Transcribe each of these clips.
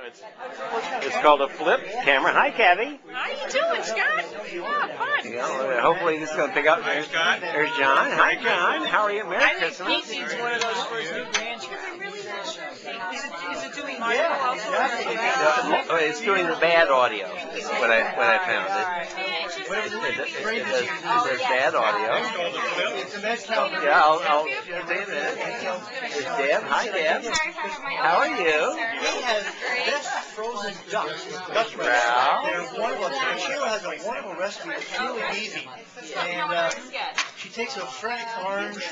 It's called a flip camera. Hi, Kathy. How you doing, Scott? Yeah, fun. Yeah, hopefully this is going to pick up. There's John. Hi, John. How are you? Merry Christmas. I think Pete needs one of those for his new grandchildren. Is it doing audio also? It's doing the bad audio. What I found. There's bad audio. Yeah, I'll say that. There's Deb. Hi, Deb. How are you? He has best frozen ducks. Sheila has a wonderful recipe. It's really easy. And she takes a fresh orange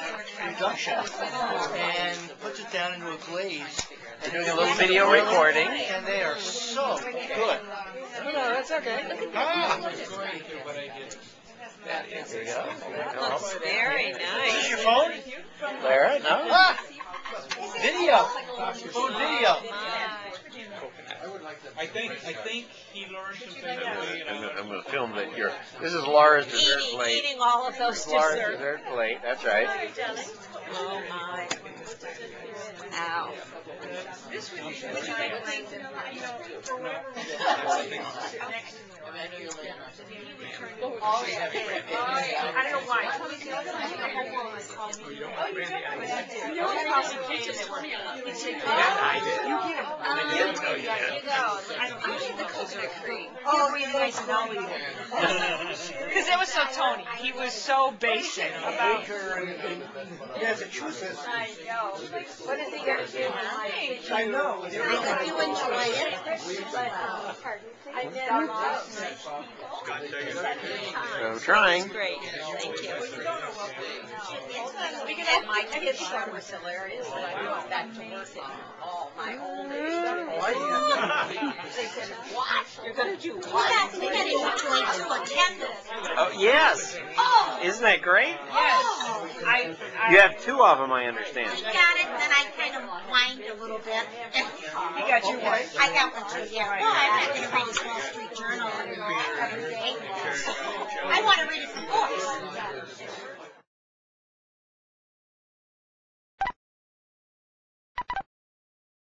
reduction and puts it down into a glaze. We're doing a little video recording. And they are so good. No, that's okay. There you go. Very Is nice. this your phone? Lara, no? Video. Phone video. I think he learned some things. I'm going to film that here. This is Laura's dessert plate. Eating all of those Laura's desserts. dessert plate. That's right. Oh my. Ow. I don't know why. Because it was so Tony. He was so basic about Massachusetts. I know. What is he going to do? I know. You enjoy it. I'm trying. Great. Thank you. Speaking of my kids, that was hilarious. When I went back to work and all my old age stuff. They said, what? You're going to do what? We got individually to attend this. Oh, yes. Oh! Isn't that great? Yes. You have two of them, I understand. He got it, then I kind of whined a little bit. He got you one? I got one too, yeah. Well, I'm not going to read his Wall Street Journal every day. I